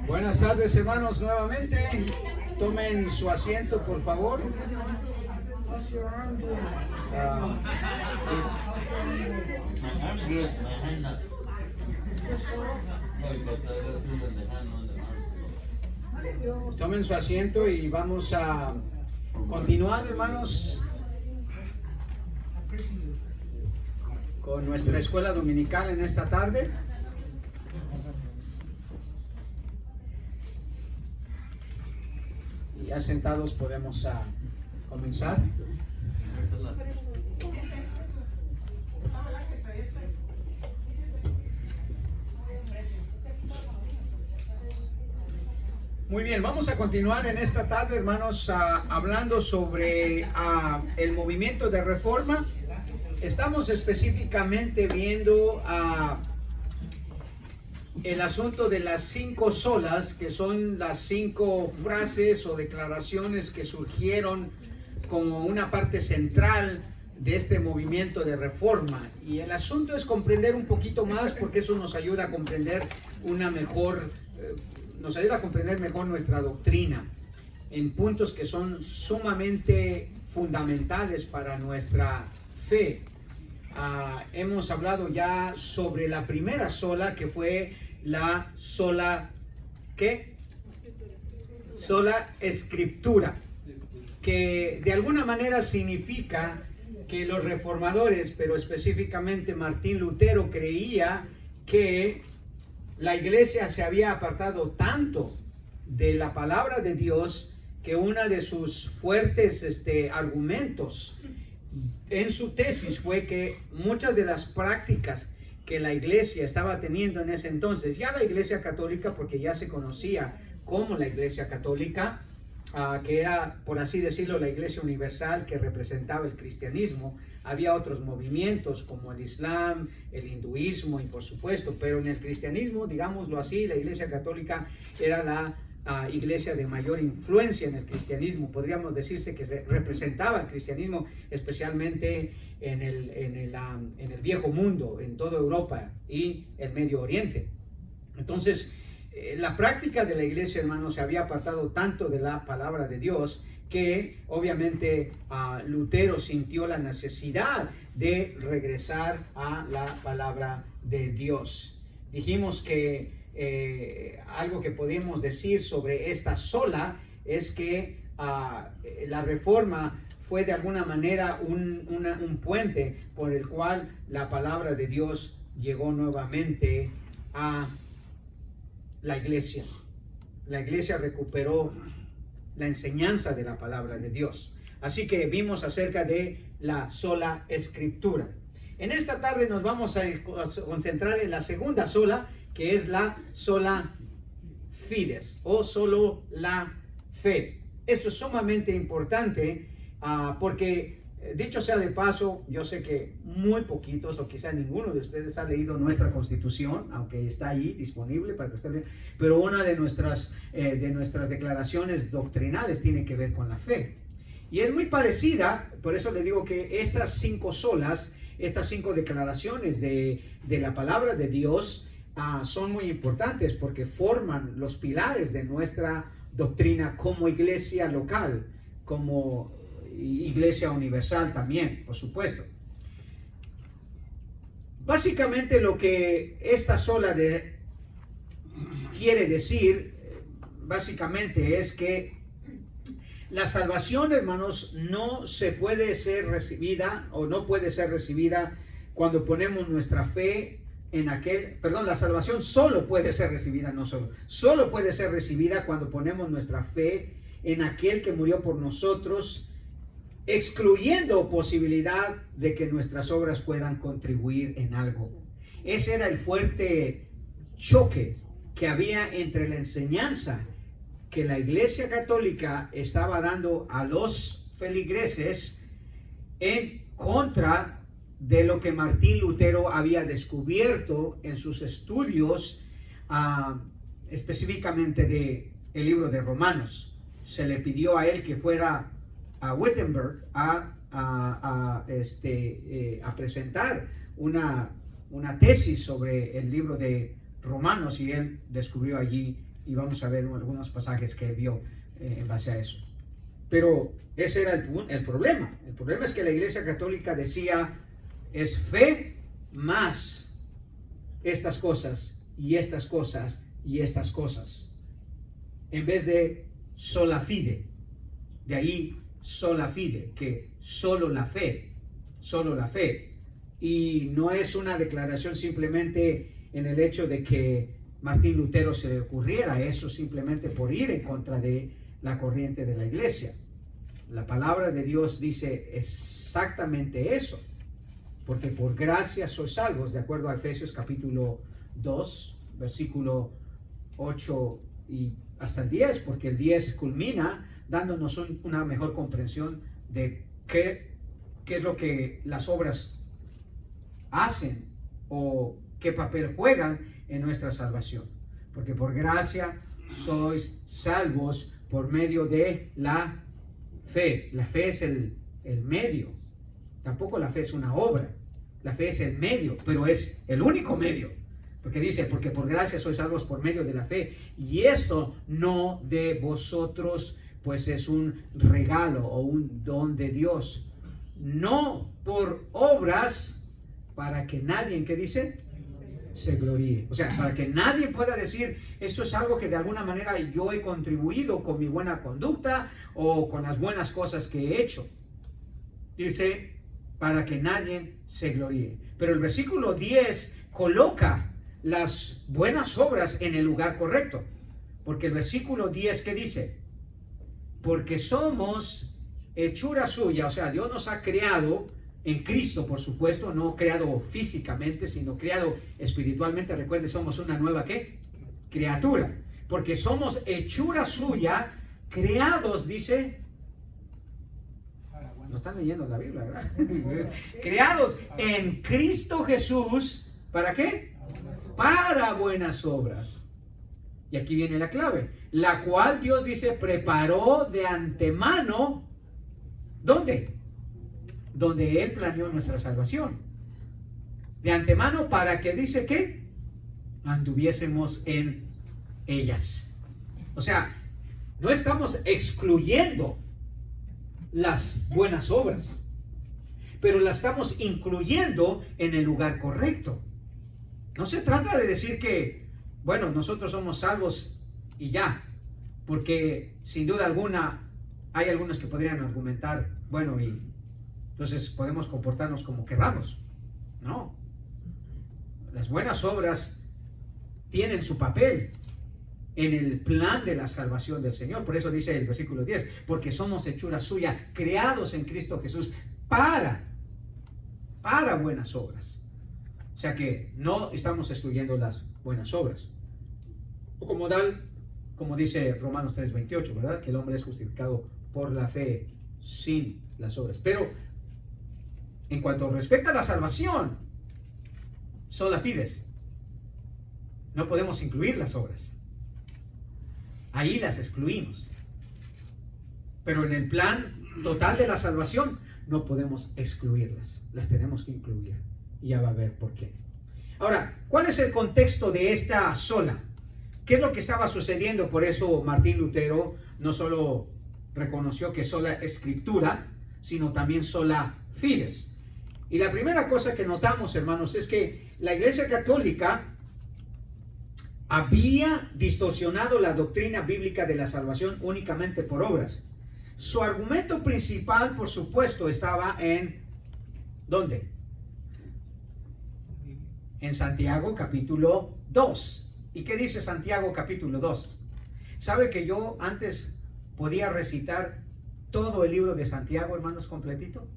Buenas tardes, hermanos, nuevamente. Tomen su asiento, por favor. Tomen su asiento y vamos a continuar, hermanos, con nuestra escuela dominical en esta tarde. Y ya sentados podemos comenzar. Muy bien, vamos a continuar en esta tarde, hermanos, hablando sobre el movimiento de reforma. Estamos específicamente viendo el asunto de las 5 solas, que son las 5 frases o declaraciones que surgieron como una parte central de este movimiento de reforma. Y el asunto es comprender un poquito más, porque eso nos ayuda a comprender mejor nuestra doctrina en puntos que son sumamente fundamentales para nuestra fe. Hemos hablado ya sobre la primera sola, que fue la sola, ¿qué? Sola escritura, que de alguna manera significa que los reformadores, pero específicamente Martín Lutero, creía que la iglesia se había apartado tanto de la palabra de Dios que uno de sus fuertes argumentos en su tesis fue que muchas de las prácticas que la iglesia estaba teniendo en ese entonces, ya la iglesia católica, porque ya se conocía como la iglesia católica, que era, por así decirlo, la iglesia universal que representaba el cristianismo. Había otros movimientos como el islam, el hinduismo y por supuesto, pero en el cristianismo, digámoslo así, la iglesia católica era la iglesia de mayor influencia en el cristianismo. Podríamos decirse que se representaba el cristianismo especialmente en el viejo mundo, en toda Europa y el Medio Oriente. Entonces, la práctica de la iglesia, hermanos, se había apartado tanto de la palabra de Dios que obviamente Lutero sintió la necesidad de regresar a la palabra de Dios. Dijimos que algo que podemos decir sobre esta sola es que la reforma fue de alguna manera un puente por el cual la palabra de Dios llegó nuevamente a la iglesia. La iglesia recuperó la enseñanza de la palabra de Dios. Así que vimos acerca de la sola escritura. En esta tarde nos vamos a concentrar en la segunda sola, que es la sola fides, o solo la fe. Esto es sumamente importante porque, dicho sea de paso, yo sé que muy poquitos o quizá ninguno de ustedes ha leído nuestra Constitución, aunque está ahí disponible para que ustedes vean, pero una de nuestras declaraciones doctrinales tiene que ver con la fe. Y es muy parecida, por eso le digo que estas 5 solas, estas 5 declaraciones de la palabra de Dios son muy importantes porque forman los pilares de nuestra doctrina como iglesia local, como iglesia universal también, por supuesto. Básicamente lo que esta sola quiere decir, básicamente es que la salvación, hermanos, no puede ser recibida cuando ponemos nuestra fe la salvación solo puede ser recibida, solo puede ser recibida cuando ponemos nuestra fe en aquel que murió por nosotros, excluyendo posibilidad de que nuestras obras puedan contribuir en algo. Ese era el fuerte choque que había entre la enseñanza que la Iglesia Católica estaba dando a los feligreses en contra de lo que Martín Lutero había descubierto en sus estudios, específicamente del libro de Romanos. Se le pidió a él que fuera a Wittenberg a a presentar una tesis sobre el libro de Romanos y él descubrió allí, y vamos a ver algunos pasajes que él vio en base a eso. Pero ese era el problema. El problema es que la Iglesia Católica decía, es fe más estas cosas y estas cosas y estas cosas, en vez de sola fide. De ahí sola fide, que solo la fe, solo la fe. Y no es una declaración simplemente en el hecho de que Martín Lutero se le ocurriera eso simplemente por ir en contra de la corriente de la iglesia. La palabra de Dios dice exactamente eso, porque por gracia sois salvos, de acuerdo a Efesios capítulo 2, versículo 8 y hasta el 10, porque el 10 culmina dándonos una mejor comprensión de qué es lo que las obras hacen o qué papel juegan en nuestra salvación. Porque por gracia sois salvos por medio de la fe. La fe es el medio. Tampoco la fe es una obra. La fe es el medio, pero es el único medio. Porque dice, porque por gracia sois salvos por medio de la fe. Y esto no de vosotros, pues es un regalo o un don de Dios. No por obras, para que nadie, ¿qué dice? Se gloríe. O sea, para que nadie pueda decir, esto es algo que de alguna manera yo he contribuido con mi buena conducta o con las buenas cosas que he hecho. Dice, para que nadie se gloríe. Pero el versículo 10 coloca las buenas obras en el lugar correcto. Porque el versículo 10, ¿qué dice? Porque somos hechura suya. O sea, Dios nos ha creado en Cristo, por supuesto, no creado físicamente, sino creado espiritualmente. Recuerde, somos una nueva, ¿qué? Criatura. Porque somos hechura suya, creados, dice. No están leyendo la Biblia, ¿verdad? Creados en Cristo Jesús, ¿para qué? Para buenas obras. Y aquí viene la clave, la cual Dios dice preparó de antemano. ¿Dónde? Donde Él planeó nuestra salvación. De antemano para que dice que anduviésemos en ellas. O sea, no estamos excluyendo las buenas obras, pero las estamos incluyendo en el lugar correcto. No se trata de decir que, bueno, nosotros somos salvos y ya, porque sin duda alguna hay algunos que podrían argumentar, bueno, y entonces podemos comportarnos como queramos. No. Las buenas obras tienen su papel en el plan de la salvación del Señor. Por eso dice el versículo 10, porque somos hechura suya, creados en Cristo Jesús para buenas obras. O sea que no estamos excluyendo las buenas obras. O como dice Romanos 3:28, ¿verdad? Que el hombre es justificado por la fe sin las obras. Pero en cuanto respecta a la salvación, sola fides. No podemos incluir las obras. Ahí las excluimos. Pero en el plan total de la salvación no podemos excluirlas. Las tenemos que incluir. Y ya va a ver por qué. Ahora, ¿cuál es el contexto de esta sola? ¿Qué es lo que estaba sucediendo? Por eso Martín Lutero no solo reconoció que sola escritura, sino también sola fides. Y la primera cosa que notamos, hermanos, es que la Iglesia Católica había distorsionado la doctrina bíblica de la salvación únicamente por obras. Su argumento principal, por supuesto, estaba en ¿dónde? En Santiago capítulo 2. ¿Y qué dice Santiago capítulo 2? ¿Sabe que yo antes podía recitar todo el libro de Santiago, hermanos, completito?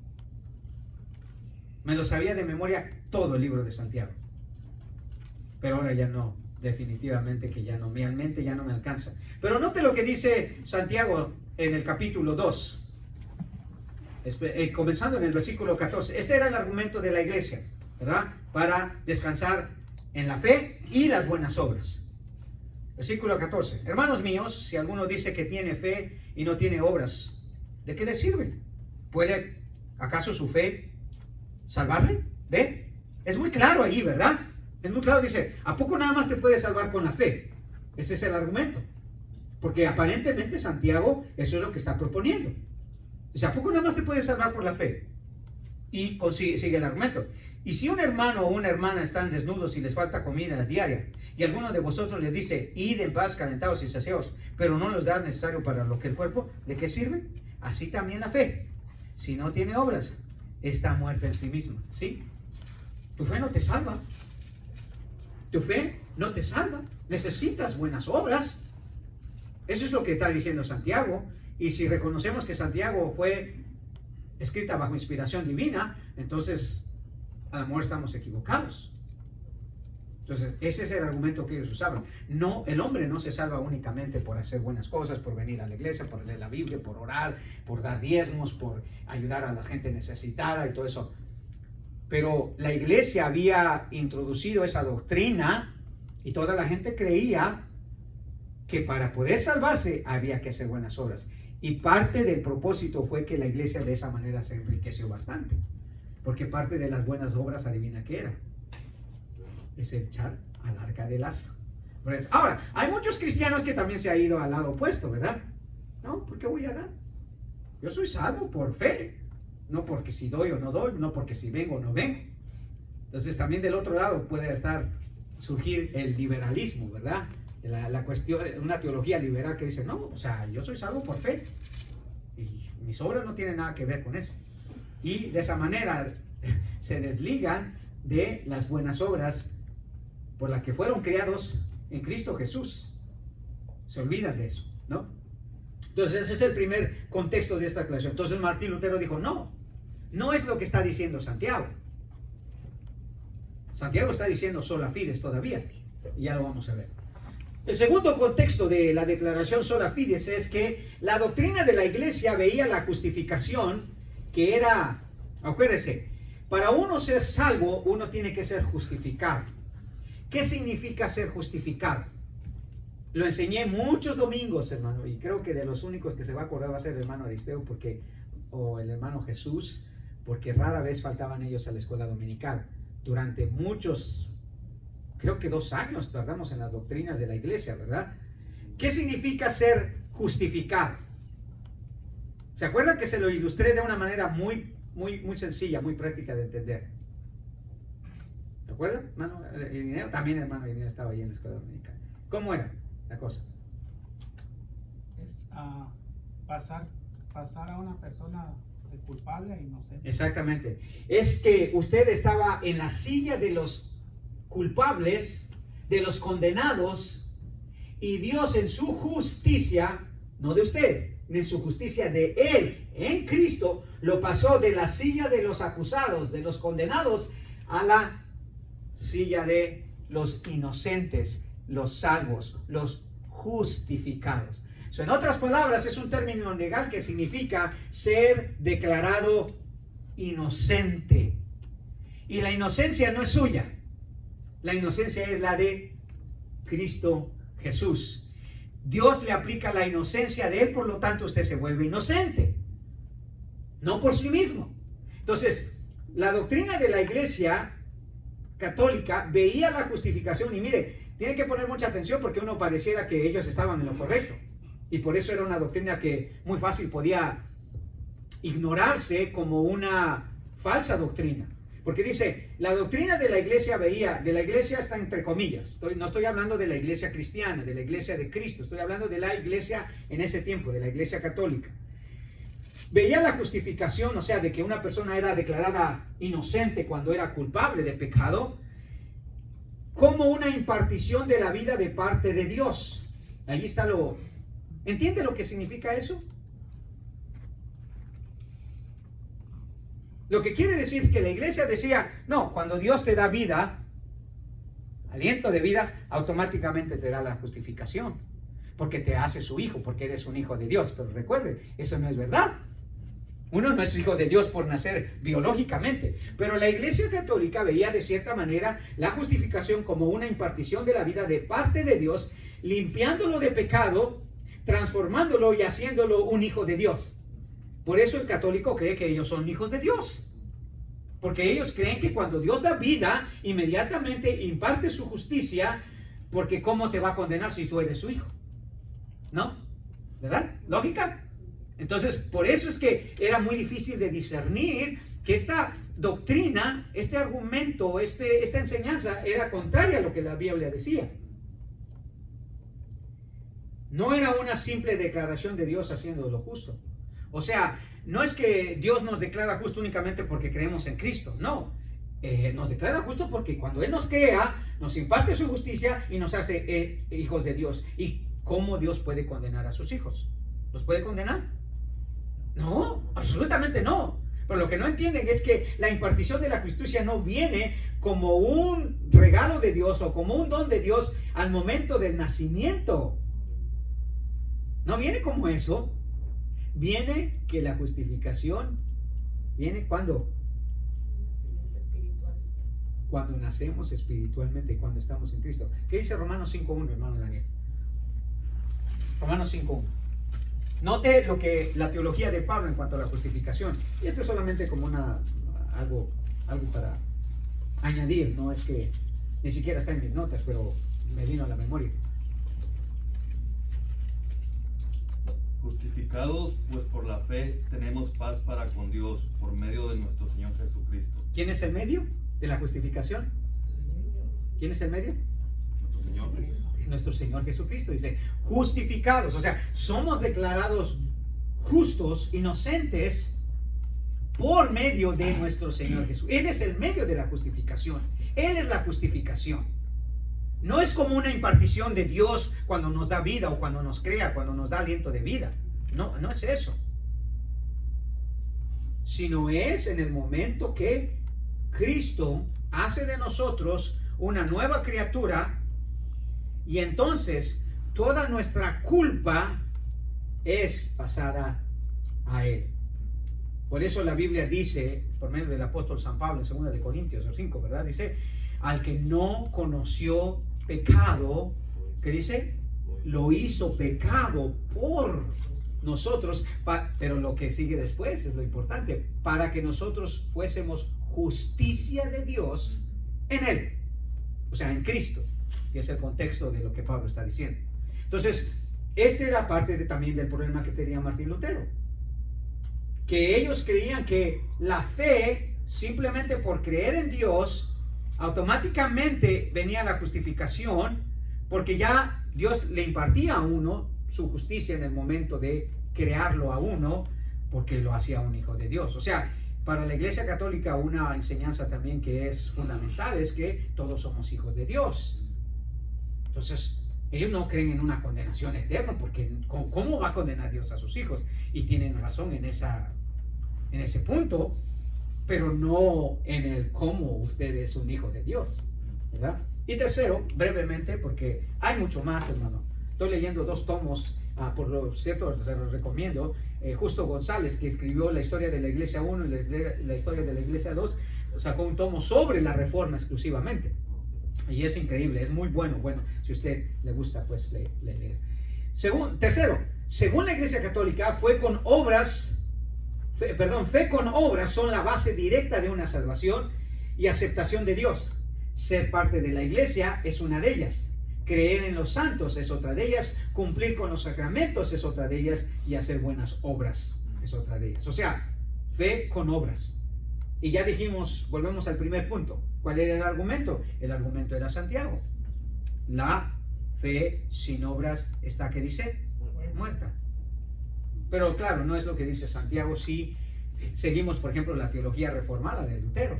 Me lo sabía de memoria todo el libro de Santiago. Pero ahora ya no, definitivamente que ya no, mi mente ya no me alcanza. Pero note lo que dice Santiago en el capítulo 2, comenzando en el versículo 14. Este era el argumento de la iglesia, ¿verdad? Para descansar en la fe y las buenas obras. Versículo 14. Hermanos míos, si alguno dice que tiene fe y no tiene obras, ¿de qué le sirve? Puede ¿Acaso su fe salvarle? ¿Ve? Es muy claro ahí, ¿verdad? Es muy claro, dice, ¿a poco nada más te puede salvar con la fe? Ese es el argumento. Porque aparentemente Santiago eso es lo que está proponiendo. Dice, ¿a poco nada más te puede salvar por la fe? Y sigue el argumento. Y si un hermano o una hermana están desnudos y les falta comida diaria, y alguno de vosotros les dice, id en paz calentados y saciados, pero no los da necesario para lo que el cuerpo, ¿de qué sirve? Así también la fe, si no tiene obras, está muerta en sí misma. ¿Sí? Tu fe no te salva. Tu fe no te salva. Necesitas buenas obras. Eso es lo que está diciendo Santiago. Y si reconocemos que Santiago fue escrita bajo inspiración divina, entonces a lo mejor estamos equivocados. Entonces, ese es el argumento que ellos usaban. No, el hombre no se salva únicamente por hacer buenas cosas, por venir a la iglesia, por leer la Biblia, por orar, por dar diezmos, por ayudar a la gente necesitada y todo eso. Pero la iglesia había introducido esa doctrina y toda la gente creía que para poder salvarse había que hacer buenas obras. Y parte del propósito fue que la iglesia de esa manera se enriqueció bastante. Porque parte de las buenas obras, adivina qué era. Es echar al arca del lazo. Ahora, hay muchos cristianos que también se han ido al lado opuesto, ¿verdad? No, ¿por qué voy a dar? Yo soy salvo por fe. No porque si doy o no doy, no porque si vengo o no vengo. Entonces también del otro lado puede surgir el liberalismo, ¿verdad? La cuestión, una teología liberal que dice, no, o sea, yo soy salvo por fe. Y mis obras no tienen nada que ver con eso. Y de esa manera se desligan de las buenas obras por las que fueron creados en Cristo Jesús. Se olvidan de eso, ¿no? Entonces ese es el primer contexto de esta aclaración. Entonces Martín Lutero dijo, no es lo que está diciendo Santiago. Santiago está diciendo sola fides todavía. Y ya lo vamos a ver. El segundo contexto de la declaración sola fides es que la doctrina de la iglesia veía la justificación que era, acuérdese, para uno ser salvo, uno tiene que ser justificado. ¿Qué significa ser justificado? Lo enseñé muchos domingos, hermano, y creo que de los únicos que se va a acordar va a ser el hermano Aristeo o el hermano Jesús, porque rara vez faltaban ellos a la escuela dominical. Durante muchos, creo que 2 años tardamos en las doctrinas de la iglesia, ¿verdad? ¿Qué significa ser justificado? ¿Se acuerdan que se lo ilustré de una manera muy sencilla, muy práctica de entender? ¿Se acuerdan, hermano Irineo? También hermano Irineo estaba ahí en la escuela dominical. ¿Cómo era la cosa? Es pasar a una persona de culpable a inocente. Exactamente. Es que usted estaba en la silla de los culpables, de los condenados, y Dios en su justicia, no de usted, en su justicia de Él, en Cristo, lo pasó de la silla de los acusados, de los condenados, a la silla de los inocentes, los salvos, los justificados. En otras palabras, es un término legal que significa ser declarado inocente. Y la inocencia no es suya. La inocencia es la de Cristo Jesús. Dios le aplica la inocencia de Él, por lo tanto usted se vuelve inocente. No por sí mismo. Entonces, la doctrina de la iglesia católica veía la justificación, y mire, tiene que poner mucha atención porque uno pareciera que ellos estaban en lo correcto. Y por eso era una doctrina que muy fácil podía ignorarse como una falsa doctrina. Porque dice, la doctrina de la iglesia de la iglesia está entre comillas. No estoy hablando de la iglesia cristiana, de la iglesia de Cristo. Estoy hablando de la iglesia en ese tiempo, de la iglesia católica. Veía la justificación, o sea, de que una persona era declarada inocente cuando era culpable de pecado, como una impartición de la vida de parte de Dios. Ahí está ¿Entiende lo que significa eso? Lo que quiere decir es que la iglesia decía, no, cuando Dios te da vida, aliento de vida, automáticamente te da la justificación, porque te hace su hijo, porque eres un hijo de Dios. Pero recuerde, eso no es verdad. Uno no es hijo de Dios por nacer biológicamente, pero la iglesia católica veía de cierta manera la justificación como una impartición de la vida de parte de Dios, limpiándolo de pecado, transformándolo y haciéndolo un hijo de Dios. Por eso el católico cree que ellos son hijos de Dios. Porque ellos creen que cuando Dios da vida, inmediatamente imparte su justicia, porque ¿cómo te va a condenar si tú eres su hijo? ¿No? ¿Verdad? ¿Lógica? Entonces, por eso es que era muy difícil de discernir que esta doctrina, este argumento, esta enseñanza era contraria a lo que la Biblia decía. No era una simple declaración de Dios haciendo lo justo. O sea, no es que Dios nos declara justo únicamente porque creemos en Cristo. No, nos declara justo porque cuando Él nos crea, nos imparte su justicia y nos hace hijos de Dios. ¿Y cómo Dios puede condenar a sus hijos? ¿Los puede condenar? No, absolutamente no. Pero lo que no entienden es que la impartición de la justicia no viene como un regalo de Dios o como un don de Dios al momento del nacimiento. No viene como eso. Viene que la justificación viene cuando nacemos espiritualmente, cuando estamos en Cristo. ¿Qué dice Romanos 5.1, hermano Daniel? Romanos 5.1. Note lo que la teología de Pablo en cuanto a la justificación. Y esto es solamente como algo para añadir, no es que ni siquiera está en mis notas, pero me vino a la memoria. Justificados pues por la fe tenemos paz para con Dios por medio de nuestro Señor Jesucristo. ¿Quién es el medio de la justificación? ¿Quién es el medio? Nuestro Señor Jesucristo. Nuestro Señor Jesucristo. Dice, justificados, o sea, somos declarados justos, inocentes, por medio de nuestro Señor Jesús. Él es el medio de la justificación. Él es la justificación. No es como una impartición de Dios cuando nos da vida o cuando nos crea, cuando nos da aliento de vida. No, no es eso. Sino es en el momento que Cristo hace de nosotros una nueva criatura y entonces toda nuestra culpa es pasada a Él. Por eso la Biblia dice, por medio del apóstol San Pablo en 2 de Corintios 5, ¿verdad? Dice, al que no conoció pecado, ¿qué dice? Lo hizo pecado por nosotros, pero lo que sigue después es lo importante, para que nosotros fuésemos justicia de Dios en Él, o sea, en Cristo, que es el contexto de lo que Pablo está diciendo. Entonces, este era parte también del problema que tenía Martín Lutero, que ellos creían que la fe, simplemente por creer en Dios, automáticamente venía la justificación, porque ya Dios le impartía a uno su justicia en el momento de crearlo a uno, porque lo hacía un hijo de Dios. O sea, para la Iglesia Católica una enseñanza también que es fundamental es que todos somos hijos de Dios. Entonces, ellos no creen en una condenación eterna, porque ¿cómo va a condenar Dios a sus hijos? Y tienen razón en ese punto, pero no en el cómo usted es un hijo de Dios, ¿verdad? Y tercero, brevemente, porque hay mucho más, hermano. Estoy leyendo 2 tomos, por lo cierto, se los recomiendo. Justo González, que escribió la historia de la Iglesia 1 y la historia de la Iglesia 2, sacó un tomo sobre la Reforma exclusivamente. Y es increíble, es muy bueno. Bueno, si a usted le gusta, pues leer. Tercero, según la Iglesia Católica, fe con obras son la base directa de una salvación y aceptación de Dios. Ser parte de la iglesia es una de ellas. Creer en los santos es otra de ellas. Cumplir con los sacramentos es otra de ellas. Y hacer buenas obras es otra de ellas. O sea, fe con obras. Y ya dijimos, volvemos al primer punto. ¿Cuál era el argumento? El argumento era Santiago. La fe sin obras está, ¿qué dice? Muerta. Pero claro, no es lo que dice Santiago si seguimos, por ejemplo, la teología reformada de Lutero,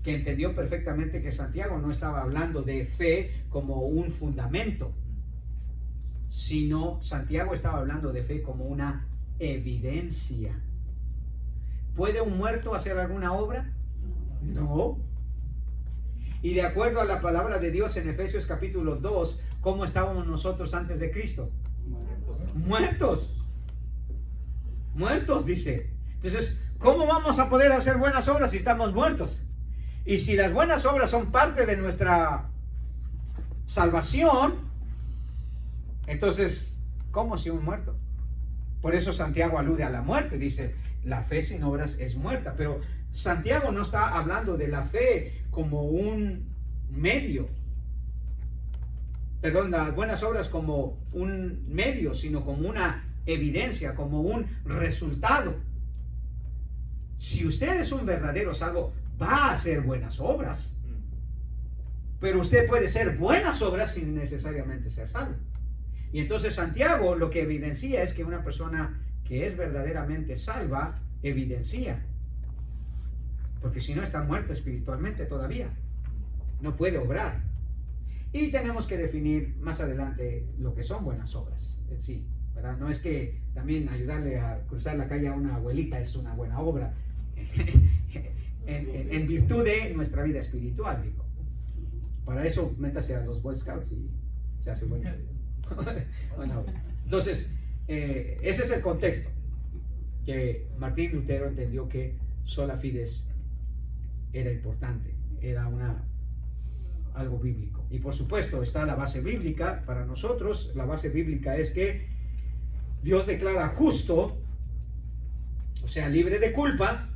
que entendió perfectamente que Santiago no estaba hablando de fe como un fundamento, sino Santiago estaba hablando de fe como una evidencia. ¿Puede un muerto hacer alguna obra? No. Y de acuerdo a la palabra de Dios en Efesios capítulo 2, ¿cómo estábamos nosotros antes de Cristo? Muertos. Muertos, dice. Entonces, ¿cómo vamos a poder hacer buenas obras si estamos muertos? Y si las buenas obras son parte de nuestra salvación, entonces, ¿cómo si un muerto? Por eso Santiago alude a la muerte, dice, la fe sin obras es muerta. Pero Santiago no está hablando de la fe como un medio, perdón, las buenas obras como un medio, sino como una evidencia, como un resultado. Si usted es un verdadero salvo, va a hacer buenas obras. Pero usted puede hacer buenas obras sin necesariamente ser salvo. Y entonces Santiago lo que evidencia es que una persona que es verdaderamente salva, evidencia. Porque si no, está muerto espiritualmente todavía. No puede obrar. Y tenemos que definir más adelante lo que son buenas obras. Sí, ¿verdad? No es que también ayudarle a cruzar la calle a una abuelita es una buena obra. En virtud de nuestra vida espiritual, digo. Para eso, métase a los Boy Scouts y se hace buena obra. Entonces, ese es el contexto. Que Martín Lutero entendió que sola fides era importante, era algo bíblico. Y por supuesto está la base bíblica. Para nosotros la base bíblica es que Dios declara justo, o sea, libre de culpa,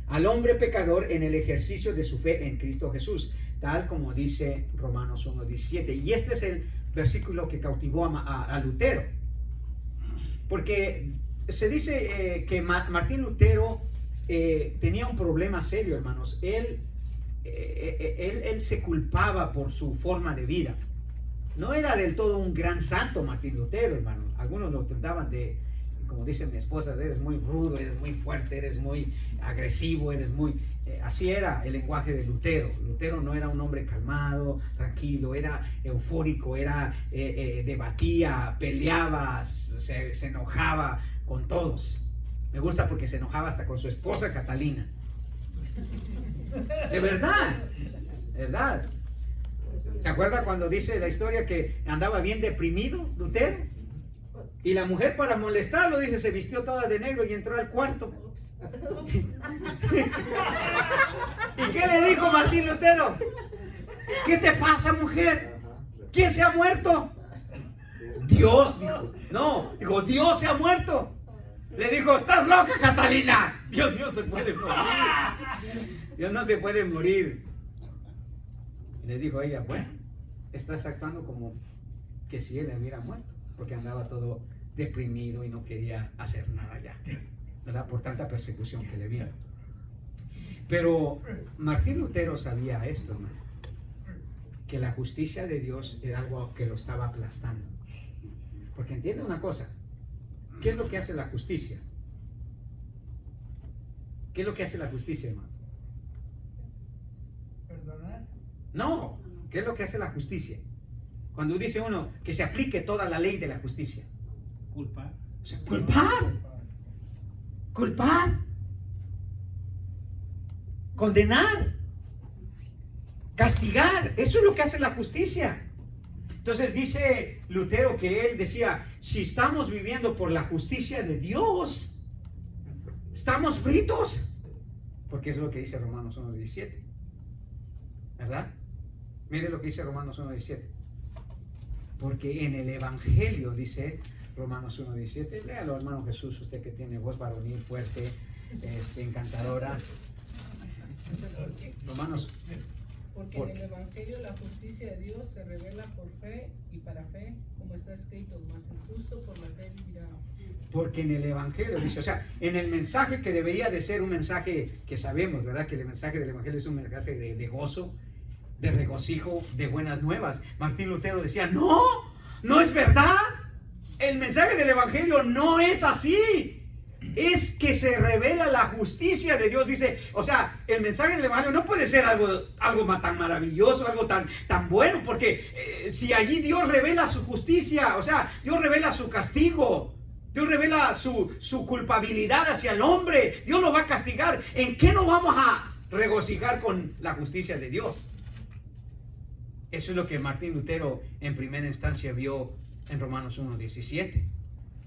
al hombre pecador en el ejercicio de su fe en Cristo Jesús, tal como dice Romanos 1:17. Y este es el versículo que cautivó a Lutero, porque se dice que Martín Lutero tenía un problema serio, hermanos. Él se culpaba por su forma de vida. No era del todo un gran santo Martín Lutero, hermano. Algunos lo trataban de, como dice mi esposa, eres muy rudo, eres muy fuerte, eres muy agresivo, eres muy... así era el lenguaje de Lutero. Lutero no era un hombre calmado, tranquilo, era eufórico, debatía, peleaba, se enojaba con todos. Me gusta porque se enojaba hasta con su esposa Catalina. De verdad, de verdad. ¿Se acuerda cuando dice la historia que andaba bien deprimido Lutero? Y la mujer, para molestarlo, dice, se vistió toda de negro y entró al cuarto. ¿Y qué le dijo Martín Lutero? ¿Qué te pasa, mujer? ¿Quién se ha muerto? Dios, dijo. No, dijo, Dios se ha muerto. Le dijo, estás loca, Catalina. Dios no se puede morir. Dios no se puede morir. Y le dijo a ella, bueno, estás actuando como que si él hubiera muerto, porque andaba todo deprimido y no quería hacer nada ya, ¿verdad? Por tanta persecución que le vino. Pero Martín Lutero sabía esto, hermano, que la justicia de Dios era algo que lo estaba aplastando. Porque entiende una cosa, ¿qué es lo que hace la justicia? ¿Qué es lo que hace la justicia, hermano? ¿Perdonar? No, ¿qué es lo que hace la justicia? Cuando dice uno que se aplique toda la ley de la justicia. Culpar. O sea, culpar, condenar, castigar. Eso es lo que hace la justicia. Entonces dice Lutero que él decía, si estamos viviendo por la justicia de Dios, estamos fritos. Porque es lo que dice Romanos 1:17. ¿Verdad? Mire lo que dice Romanos 1:17. Porque en el Evangelio, dice Romanos 1:17, léalo, hermano Jesús, usted que tiene voz varonil fuerte, encantadora. Romanos. Porque en el Evangelio la justicia de Dios se revela por fe y para fe, como está escrito, mas el justo por la fe vivirá. Porque en el Evangelio, dice, o sea, en el mensaje que debería de ser un mensaje que sabemos, ¿verdad? Que el mensaje del Evangelio es un mensaje de gozo, de regocijo, de buenas nuevas. Martín Lutero decía, no es verdad. El mensaje del Evangelio no es así. Es que se revela la justicia de Dios, dice. O sea, el mensaje del Evangelio no puede ser algo tan maravilloso, algo tan bueno, porque si allí Dios revela su justicia, o sea, Dios revela su castigo, Dios revela su culpabilidad hacia el hombre, Dios lo va a castigar. ¿En qué nos vamos a regocijar con la justicia de Dios? Eso es lo que Martín Lutero en primera instancia vio en Romanos 1:17.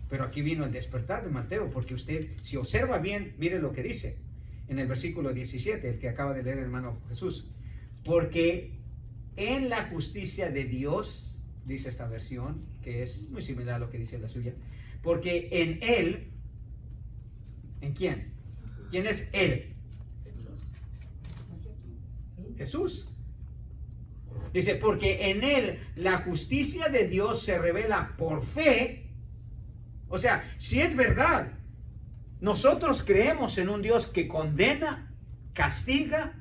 Pero aquí vino el despertar de Mateo, porque usted, si observa bien, mire lo que dice en el versículo 17, el que acaba de leer el hermano Jesús. Porque en la justicia de Dios, dice esta versión, que es muy similar a lo que dice la suya, porque en Él ¿En quién? ¿Quién es Él? Jesús. Dice, porque en Él la justicia de Dios se revela por fe. O sea, si es verdad, nosotros creemos en un Dios que condena, castiga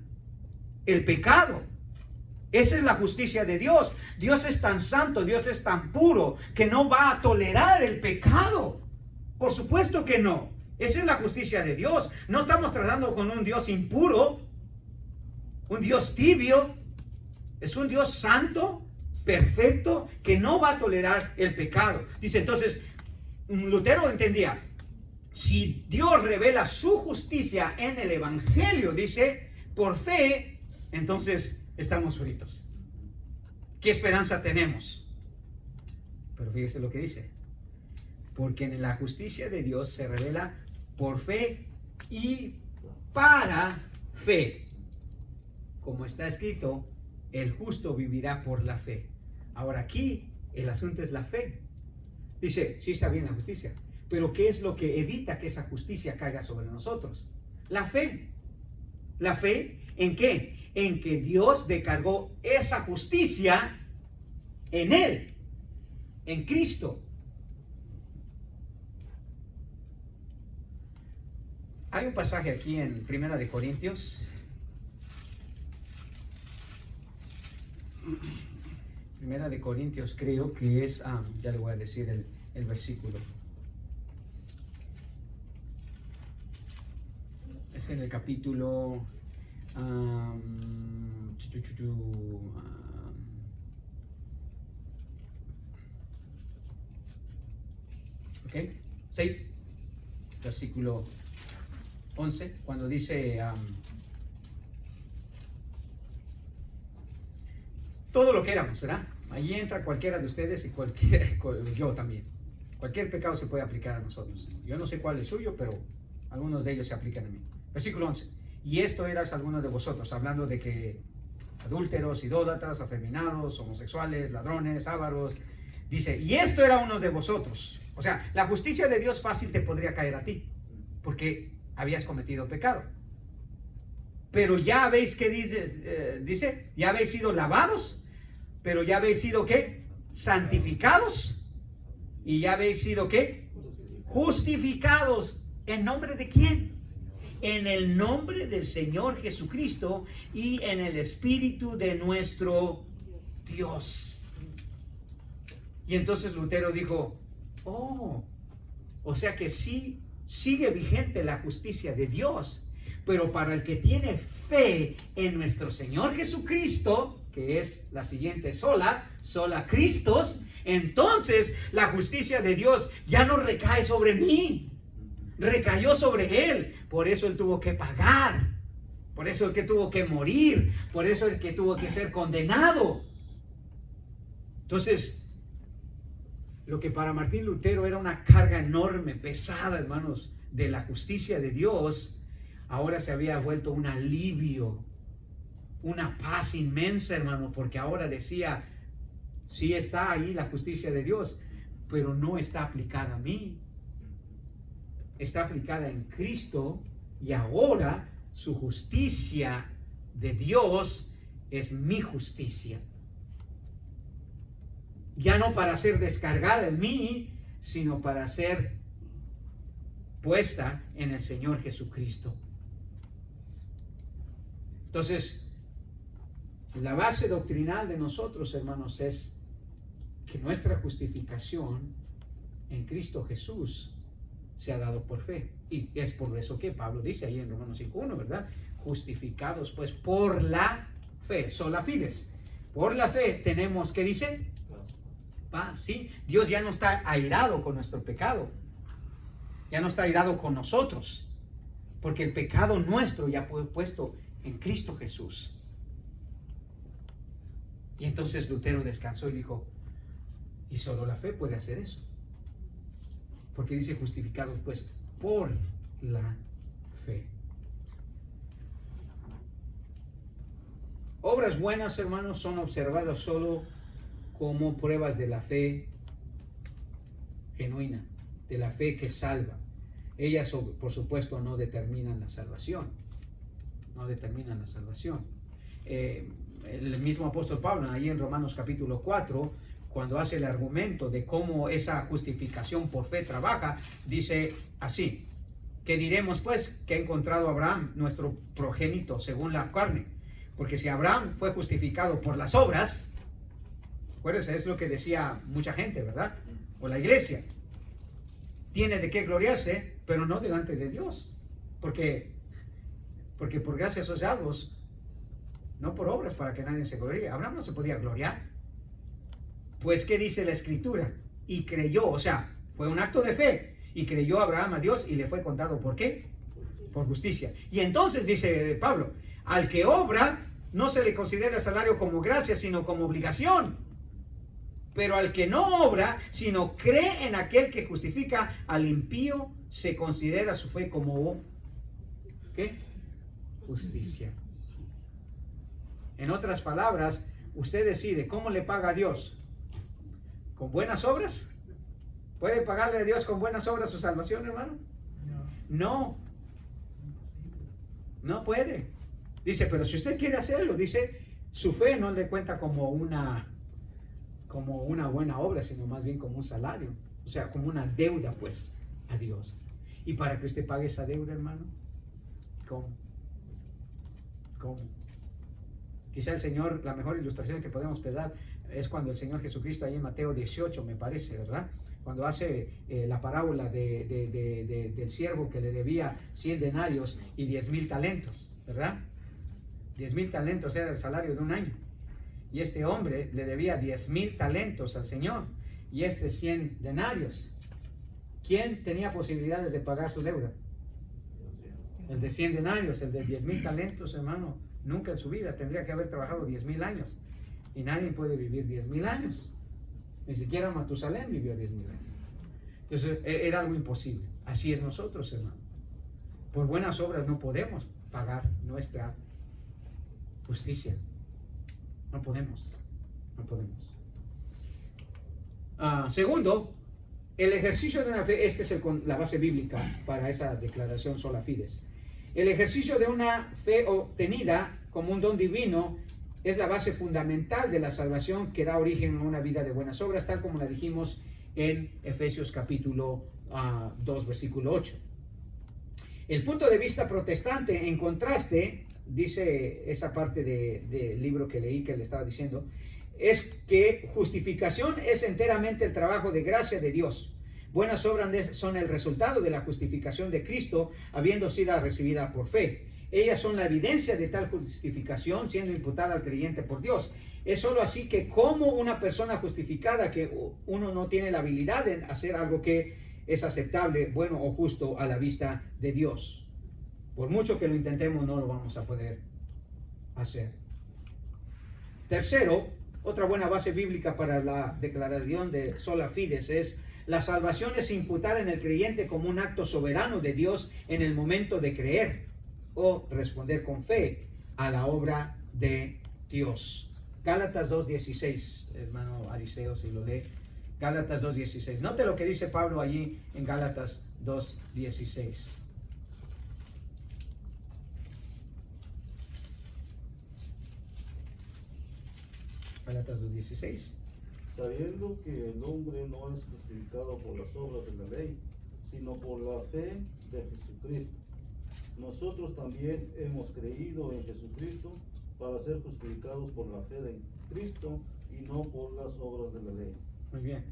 el pecado. Esa es la justicia de Dios. Dios es tan santo, Dios es tan puro, que no va a tolerar el pecado. Por supuesto que no. Esa es la justicia de Dios. No estamos tratando con un Dios impuro, un Dios tibio. Es un Dios santo, perfecto, que no va a tolerar el pecado. Dice, entonces, Lutero entendía, si Dios revela su justicia en el Evangelio, dice, por fe, entonces estamos fritos. ¿Qué esperanza tenemos? Pero fíjese lo que dice. Porque en la justicia de Dios se revela por fe y para fe. Como está escrito, el justo vivirá por la fe. Ahora aquí el asunto es la fe. Dice, sí está bien la justicia, pero ¿qué es lo que evita que esa justicia caiga sobre nosotros? La fe. ¿La fe en qué? En que Dios descargó esa justicia en Él, en Cristo. Hay un pasaje aquí en Primera de Corintios. Primera de Corintios, creo que es, ya le voy a decir el versículo. Es en el capítulo ok, 6, versículo 11, cuando dice todo lo que éramos, ¿verdad? Allí entra cualquiera de ustedes y yo también. Cualquier pecado se puede aplicar a nosotros. Yo no sé cuál es suyo, pero algunos de ellos se aplican a mí. Versículo 11. Y esto eras algunos de vosotros, hablando de que adúlteros, idólatras, afeminados, homosexuales, ladrones, ávaros. Dice, y esto era uno de vosotros. O sea, la justicia de Dios fácil te podría caer a ti, porque habías cometido pecado. Pero ya habéis, ¿qué dice? Ya habéis sido lavados, pero ya habéis sido, ¿qué? Santificados. Y ya habéis sido, ¿qué? Justificados. ¿En nombre de quién? En el nombre del Señor Jesucristo y en el Espíritu de nuestro Dios. Y entonces Lutero dijo, oh, o sea que sí sigue vigente la justicia de Dios. Pero para el que tiene fe en nuestro Señor Jesucristo, que es la siguiente sola Cristos, entonces la justicia de Dios ya no recae sobre mí, recayó sobre Él. Por eso Él tuvo que pagar, por eso el que tuvo que morir, por eso el que tuvo que ser condenado. Entonces, lo que para Martín Lutero era una carga enorme, pesada, hermanos, de la justicia de Dios, ahora se había vuelto un alivio, una paz inmensa, hermano, porque ahora decía, sí está ahí la justicia de Dios, pero no está aplicada a mí. Está aplicada en Cristo y ahora su justicia de Dios es mi justicia. Ya no para ser descargada en mí, sino para ser puesta en el Señor Jesucristo. Entonces, la base doctrinal de nosotros, hermanos, es que nuestra justificación en Cristo Jesús se ha dado por fe. Y es por eso que Pablo dice ahí en Romanos 5:1, ¿verdad? Justificados pues por la fe, sola fides. Por la fe tenemos, ¿qué dice? Paz, sí. Dios ya no está airado con nuestro pecado. Ya no está airado con nosotros. Porque el pecado nuestro ya fue puesto en Cristo Jesús. Y entonces Lutero descansó y dijo, y solo la fe puede hacer eso. Porque dice justificados pues por la fe. Obras buenas, hermanos, son observadas solo como pruebas de la fe genuina, de la fe que salva. Ellas, por supuesto, no determinan la salvación. No determinan la salvación. El mismo apóstol Pablo, ahí en Romanos capítulo 4, cuando hace el argumento de cómo esa justificación por fe trabaja, dice así: ¿qué diremos pues que ha encontrado Abraham, nuestro progénito, según la carne? Porque si Abraham fue justificado por las obras, acuérdense, es lo que decía mucha gente, ¿verdad? O la iglesia. Tiene de qué gloriarse, pero no delante de Dios. Porque por gracia sois salvos, no por obras para que nadie se gloríe. Abraham no se podía gloriar. Pues, ¿qué dice la Escritura? Y creyó, o sea, fue un acto de fe. Y creyó Abraham a Dios y le fue contado, ¿por qué? Por justicia. Y entonces dice Pablo, al que obra, no se le considera salario como gracia, sino como obligación. Pero al que no obra, sino cree en aquel que justifica al impío, se considera su fe como ¿qué? Justicia. En otras palabras, usted decide cómo le paga a Dios. ¿Con buenas obras? ¿Puede pagarle a Dios con buenas obras su salvación, hermano? No. No puede. Dice, pero si usted quiere hacerlo, dice, su fe no le cuenta como una buena obra, sino más bien como un salario. O sea, como una deuda, pues, a Dios. Y para que usted pague esa deuda, hermano, ¿cómo? Quizá el Señor, la mejor ilustración que podemos dar es cuando el Señor Jesucristo, ahí en Mateo 18, me parece, ¿verdad? Cuando hace la parábola del siervo que le debía 100 denarios y 10,000 talentos, ¿verdad? 10,000 talentos era el salario de un año. Y este hombre le debía 10,000 talentos al Señor y 100 denarios. ¿Quién tenía posibilidades de pagar su deuda? El de 100 denarios, el de 10,000 talentos, hermano, nunca en su vida tendría que haber trabajado 10,000 años. Y nadie puede vivir 10,000 años. Ni siquiera Matusalén vivió 10,000 años. Entonces era algo imposible. Así es nosotros, hermano. Por buenas obras no podemos pagar nuestra justicia. No podemos. Segundo, el ejercicio de una fe, esta es la base bíblica para esa declaración sola fides. El ejercicio de una fe obtenida como un don divino es la base fundamental de la salvación que da origen a una vida de buenas obras, tal como la dijimos en Efesios capítulo 2, versículo 8. El punto de vista protestante, en contraste, dice esa parte del libro que leí que le estaba diciendo, es que justificación es enteramente el trabajo de gracia de Dios. Buenas obras son el resultado de la justificación de Cristo, habiendo sido recibida por fe. Ellas son la evidencia de tal justificación siendo imputada al creyente por Dios. Es sólo así que como una persona justificada, que uno no tiene la habilidad de hacer algo que es aceptable, bueno o justo a la vista de Dios. Por mucho que lo intentemos, no lo vamos a poder hacer. Tercero, otra buena base bíblica para la declaración de sola fides es: la salvación es imputada en el creyente como un acto soberano de Dios en el momento de creer o responder con fe a la obra de Dios. Gálatas 2:16, hermano Ariseo, si lo lee. Gálatas 2:16. Note lo que dice Pablo allí en Gálatas 2:16. Gálatas 2:16. Sabiendo que el hombre no es justificado por las obras de la ley, sino por la fe de Jesucristo. Nosotros también hemos creído en Jesucristo para ser justificados por la fe de Cristo y no por las obras de la ley. Muy bien.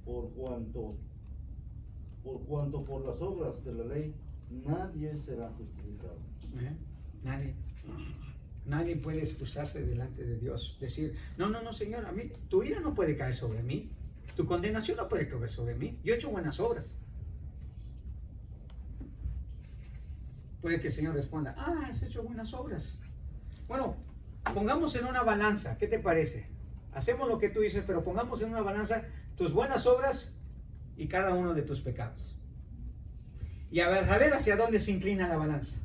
Por cuanto por las obras de la ley nadie será justificado. Nadie puede excusarse delante de Dios, decir, no, Señor, a mí, tu ira no puede caer sobre mí, tu condenación no puede caer sobre mí, yo he hecho buenas obras. Puede que el Señor responda, has hecho buenas obras. Bueno, pongamos en una balanza, ¿qué te parece? Hacemos lo que tú dices, pero pongamos en una balanza tus buenas obras y cada uno de tus pecados. Y a ver hacia dónde se inclina la balanza.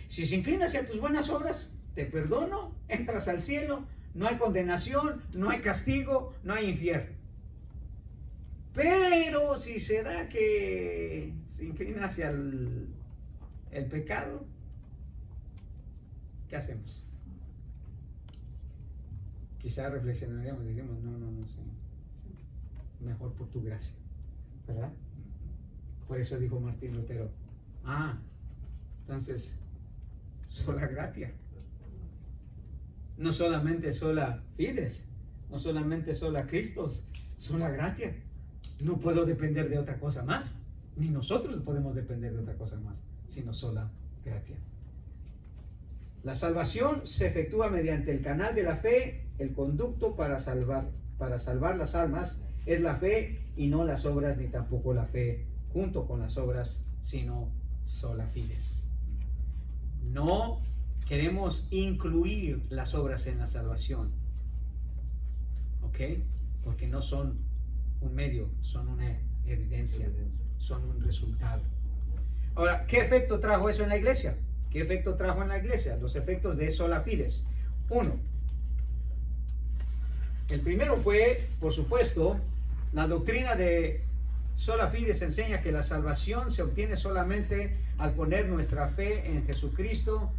Si se inclina hacia tus buenas obras, te perdono, entras al cielo, no hay condenación, no hay castigo, no hay infierno. Pero si se da que se inclina hacia el pecado, ¿qué hacemos? Quizás reflexionaríamos y decimos, no, Señor, mejor por tu gracia, ¿verdad? Por eso dijo Martín Lutero, entonces, sola gratia. No solamente sola fides, no solamente sola Christos, sola gratia. No puedo depender de otra cosa más, ni nosotros podemos depender de otra cosa más, sino sola gratia. La salvación se efectúa mediante el canal de la fe. El conducto para salvar las almas es la fe y no las obras, ni tampoco la fe junto con las obras, sino sola fides. No queremos incluir las obras en la salvación, ¿ok? Porque no son un medio, son una evidencia, son un resultado. Ahora, ¿qué efecto trajo eso en la iglesia? ¿Qué efecto trajo en la iglesia? Los efectos de sola fides. Uno, el primero fue, por supuesto, la doctrina de sola fides enseña que la salvación se obtiene solamente al poner nuestra fe en Jesucristo,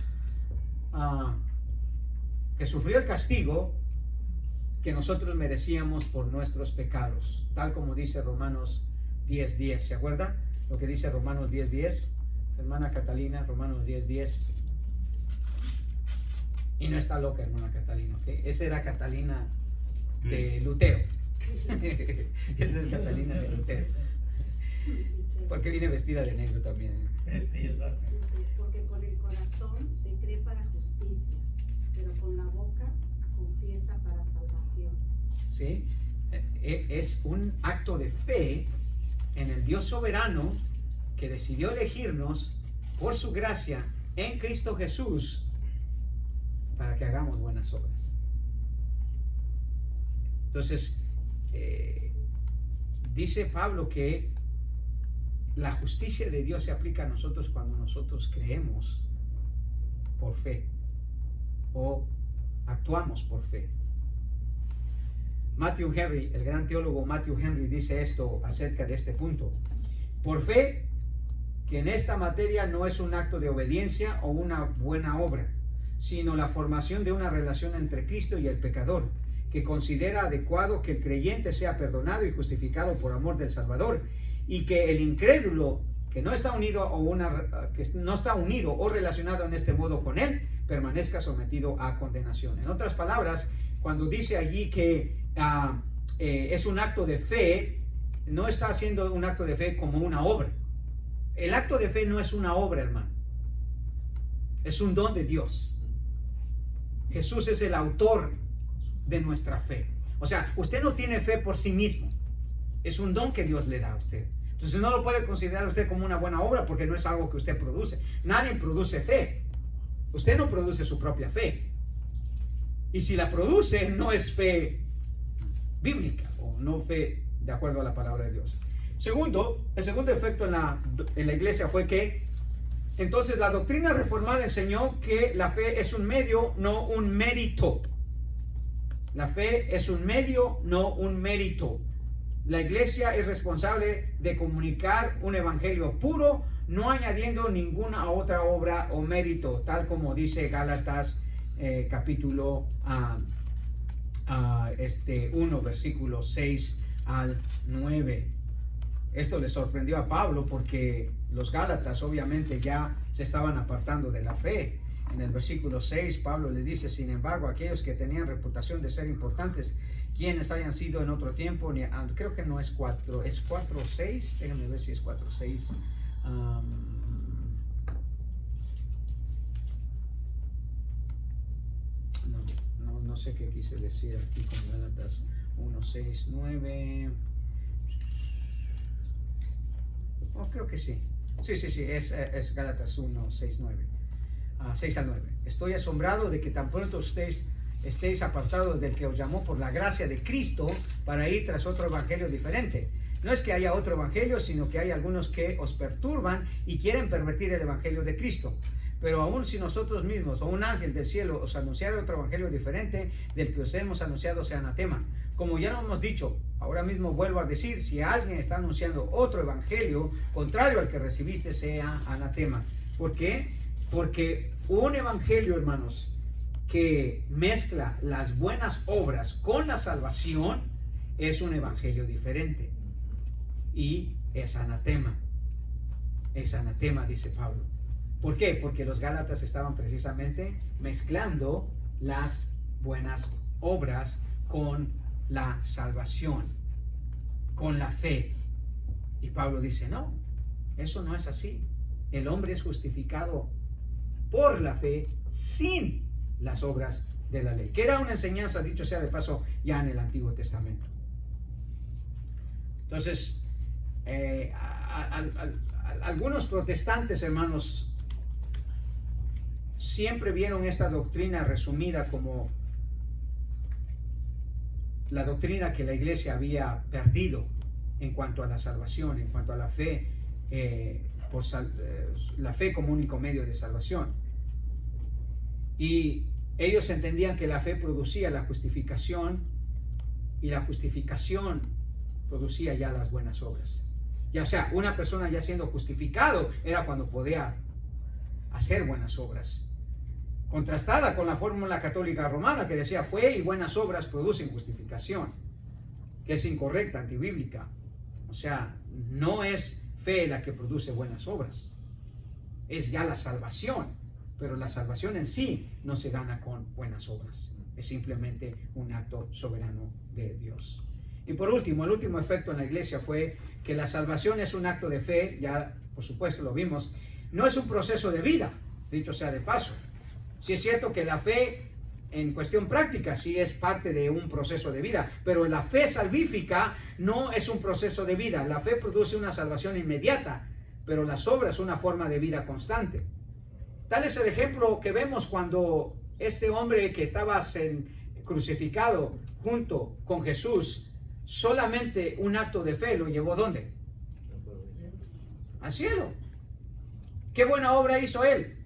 que sufrió el castigo que nosotros merecíamos por nuestros pecados, tal como dice Romanos 10:10. ¿Se acuerda lo que dice Romanos 10:10? Hermana Catalina, Romanos 10:10. Y no está loca, hermana Catalina, ¿ok? Esa era Catalina de Lutero. Esa es Catalina de Lutero. Porque viene vestida de negro también. Porque con el corazón se cree para justicia, pero con la boca confiesa para salvación. ¿Sí? Es un acto de fe en el Dios soberano que decidió elegirnos por su gracia en Cristo Jesús para que hagamos buenas obras. Entonces, dice Pablo que la justicia de Dios se aplica a nosotros cuando nosotros creemos por fe o actuamos por fe. Matthew Henry, el gran teólogo Matthew Henry, dice esto acerca de este punto. Por fe, que en esta materia no es un acto de obediencia o una buena obra, sino la formación de una relación entre Cristo y el pecador, que considera adecuado que el creyente sea perdonado y justificado por amor del Salvador, y que el incrédulo que no está unido o relacionado en este modo con él, permanezca sometido a condenación. En otras palabras, cuando dice allí que es un acto de fe, no está haciendo un acto de fe como una obra. El acto de fe no es una obra, hermano. Es un don de Dios. Jesús es el autor de nuestra fe. O sea, usted no tiene fe por sí mismo. Es un don que Dios le da a usted. Entonces no lo puede considerar usted como una buena obra porque no es algo que usted produce. Nadie produce fe. Usted no produce su propia fe. Y si la produce, no es fe bíblica o no fe de acuerdo a la palabra de Dios. Segundo, el segundo efecto en la iglesia fue que entonces la doctrina reformada enseñó que la fe es un medio, no un mérito. La fe es un medio, no un mérito. La iglesia es responsable de comunicar un evangelio puro, no añadiendo ninguna otra obra o mérito, tal como dice Gálatas capítulo 1, versículos 6 al 9. Esto le sorprendió a Pablo porque los Gálatas obviamente ya se estaban apartando de la fe. En el versículo 6 Pablo le dice: sin embargo, aquellos que tenían reputación de ser importantes, quienes hayan sido en otro tiempo, creo que no es 4, es 4 o 6, déjenme ver si es 4 o 6. No sé qué quise decir aquí con Gálatas 1, 6, 9. Oh, creo que sí. Sí, es Gálatas 1, 6, 9. 6 al 9. Estoy asombrado de que tan pronto estéis apartados del que os llamó por la gracia de Cristo para ir tras otro evangelio diferente. No es que haya otro evangelio, sino que hay algunos que os perturban y quieren pervertir el evangelio de Cristo. Pero aun si nosotros mismos o un ángel del cielo os anunciara otro evangelio diferente del que os hemos anunciado, sea anatema. Como ya lo hemos dicho, ahora mismo vuelvo a decir, si alguien está anunciando otro evangelio contrario al que recibiste, sea anatema. ¿Por qué? Porque un evangelio, hermanos, que mezcla las buenas obras con la salvación, es un evangelio diferente. Y es anatema. Es anatema, dice Pablo. ¿Por qué? Porque los Gálatas estaban precisamente mezclando las buenas obras con la salvación, con la fe. Y Pablo dice, no, eso no es así. El hombre es justificado por la fe sin las obras de la ley, que era una enseñanza, dicho sea de paso, ya en el Antiguo Testamento. Entonces, algunos protestantes, hermanos, siempre vieron esta doctrina resumida como la doctrina que la iglesia había perdido en cuanto a la salvación, en cuanto a la fe, la fe como único medio de salvación. Y ellos entendían que la fe producía la justificación, y la justificación producía ya las buenas obras. Ya, o sea, una persona ya siendo justificado era cuando podía hacer buenas obras. Contrastada con la fórmula católica romana que decía fe y buenas obras producen justificación, que es incorrecta, antibíblica. O sea, no es fe la que produce buenas obras, es ya la salvación, pero la salvación en sí no se gana con buenas obras, es simplemente un acto soberano de Dios. Y por último, el último efecto en la iglesia fue que la salvación es un acto de fe, ya por supuesto lo vimos, no es un proceso de vida, dicho sea de paso. Sí es cierto que la fe en cuestión práctica sí es parte de un proceso de vida, pero la fe salvífica no es un proceso de vida. La fe produce una salvación inmediata, pero las obras una forma de vida constante. Tal es el ejemplo que vemos cuando este hombre que estaba crucificado junto con Jesús, solamente un acto de fe lo llevó ¿dónde? Al cielo. ¿Qué buena obra hizo él?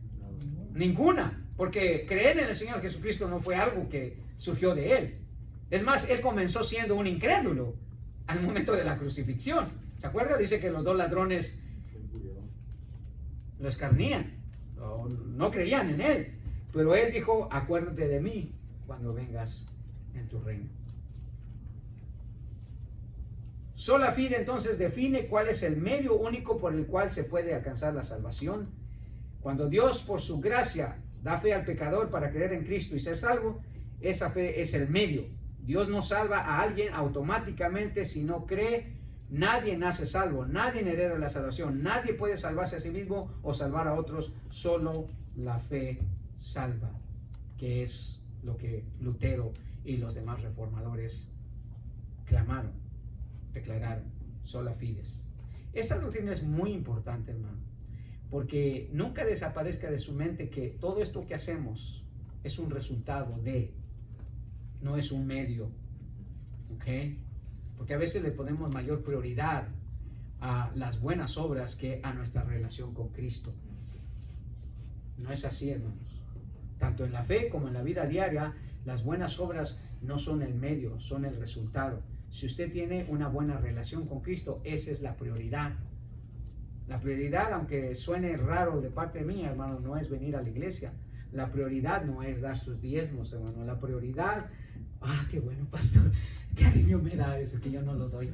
Ninguna. Porque creer en el Señor Jesucristo no fue algo que surgió de él. Es más, él comenzó siendo un incrédulo al momento de la crucifixión. ¿Se acuerda? Dice que los dos ladrones lo escarnían, no creían en él. Pero él dijo, acuérdate de mí cuando vengas en tu reino. Sola fide entonces define cuál es el medio único por el cual se puede alcanzar la salvación. Cuando Dios por su gracia da fe al pecador para creer en Cristo y ser salvo, esa fe es el medio. Dios no salva a alguien automáticamente si no cree. Nadie nace salvo, nadie hereda la salvación, nadie puede salvarse a sí mismo o salvar a otros, solo la fe salva, que es lo que Lutero y los demás reformadores clamaron, declararon, sola fides. Esta doctrina es muy importante, hermano, porque nunca desaparezca de su mente que todo esto que hacemos es un resultado de, no es un medio, ¿ok? Porque a veces le ponemos mayor prioridad a las buenas obras que a nuestra relación con Cristo. No es así, hermanos. Tanto en la fe como en la vida diaria, las buenas obras no son el medio, son el resultado. Si usted tiene una buena relación con Cristo, esa es la prioridad. La prioridad, aunque suene raro de parte mía, hermano, no es venir a la iglesia. La prioridad no es dar sus diezmos, hermano. La prioridad, qué bueno, pastor, qué alivio me da eso, que yo no lo doy.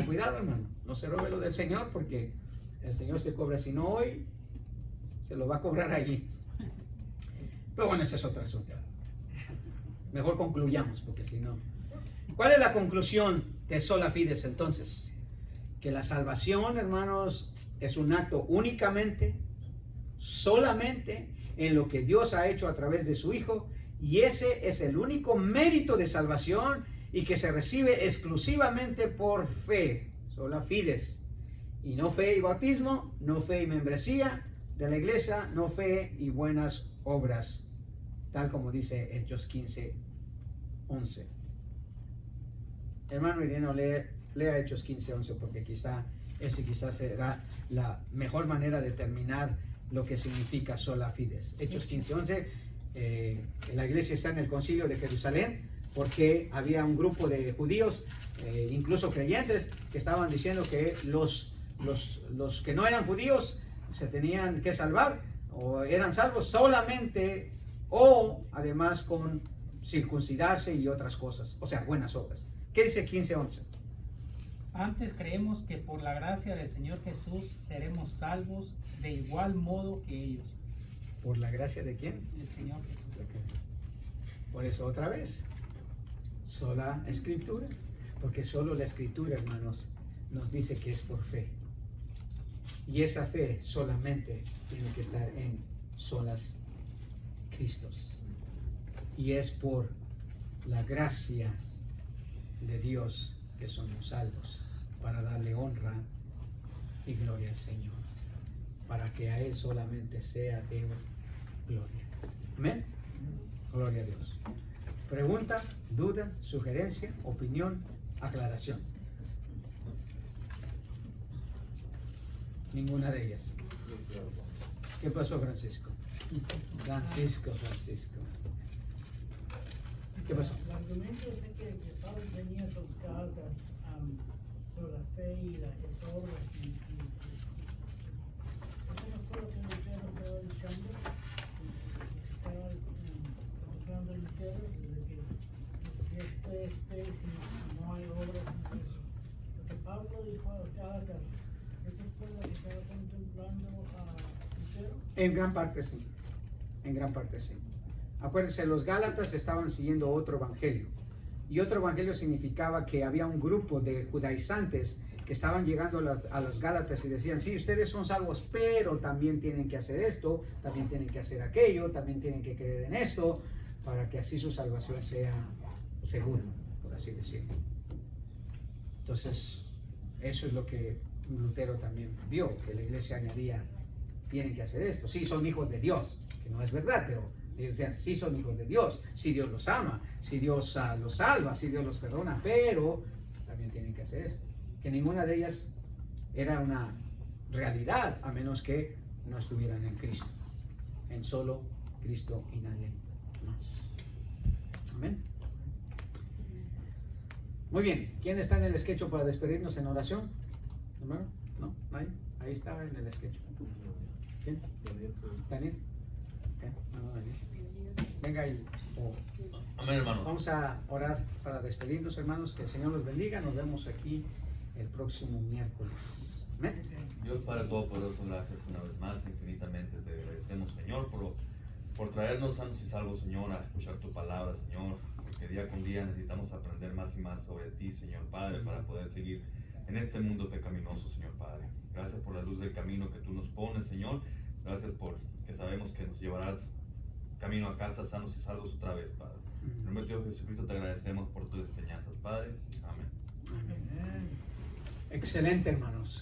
Cuidado, hermano, no se robe lo del Señor, porque el Señor se cobra, si no hoy, se lo va a cobrar allí. Pero bueno, ese es otro asunto. Mejor concluyamos, porque si no. ¿Cuál es la conclusión de sola fides entonces? Que la salvación, hermanos, es un acto únicamente, solamente en lo que Dios ha hecho a través de su Hijo, y ese es el único mérito de salvación y que se recibe exclusivamente por fe, sola fides, y no fe y bautismo, no fe y membresía de la iglesia, no fe y buenas obras, tal como dice Hechos 15:11. Hermano Ireno, lea Hechos 15:11, porque quizás será la mejor manera de determinar lo que significa sola fides. Hechos 15:11, la iglesia está en el concilio de Jerusalén, porque había un grupo de judíos, incluso creyentes, que estaban diciendo que los que no eran judíos se tenían que salvar o eran salvos solamente o además con circuncidarse y otras cosas, o sea, buenas obras. ¿Qué dice 15:11? Antes creemos que por la gracia del Señor Jesús seremos salvos de igual modo que ellos. ¿Por la gracia de quién? El Señor Jesús. Por eso otra vez, sola escritura, porque solo la escritura, hermanos, nos dice que es por fe. Y esa fe solamente tiene que estar en solas Cristos. Y es por la gracia de Dios que somos salvos, para darle honra y gloria al Señor, para que a Él solamente sea de gloria. Amén. Gloria a Dios. Pregunta, duda, sugerencia, opinión, aclaración. Ninguna de ellas. ¿Qué pasó, Francisco? Francisco. ¿Qué pasó? El argumento es que Pablo tenía sus cargas sobre la fe y las obras y eso no fue lo que Lutero estaba luchando, estaba demostrando Lutero, de que si esto es fe, si no hay obras, entonces lo que Pablo dijo a los cargas, ¿eso fue lo que estaba contemplando a Lutero? En gran parte sí. En gran parte sí. Acuérdense, los Gálatas estaban siguiendo otro evangelio. Y otro evangelio significaba que había un grupo de judaizantes que estaban llegando a los Gálatas y decían, sí, ustedes son salvos, pero también tienen que hacer esto, también tienen que hacer aquello, también tienen que creer en esto, para que así su salvación sea segura, por así decirlo. Entonces, eso es lo que Lutero también vio, que la iglesia añadía, tienen que hacer esto. Sí, son hijos de Dios, que no es verdad, pero ellos decían, sí son hijos de Dios, si Dios los ama, si Dios los salva, si Dios los perdona, pero también tienen que hacer esto. Que ninguna de ellas era una realidad, a menos que no estuvieran en Cristo, en solo Cristo y nadie más. Amén. Muy bien, ¿quién está en el sketch para despedirnos en oración? ¿Hermano? ¿No? ¿Nadie? Ahí está en el sketch. ¿Quién? Daniel. Okay. No, Daniel. Venga ahí. Amén, hermano. Vamos a orar para despedirnos, hermanos. Que el Señor los bendiga. Nos vemos aquí el próximo miércoles. Amén. Dios Padre Todopoderoso, gracias una vez más, infinitamente te agradecemos, Señor, por traernos sanos y salvos, Señor, a escuchar tu palabra, Señor, porque día con día necesitamos aprender más y más sobre ti, Señor Padre, para poder seguir en este mundo pecaminoso, Señor Padre. Gracias por la luz del camino que tú nos pones, Señor. Gracias por que sabemos que nos llevarás camino a casa sanos y salvos otra vez, Padre. En el nombre de Dios Jesucristo te agradecemos por tus enseñanzas, Padre. Amén. Excelente, hermanos.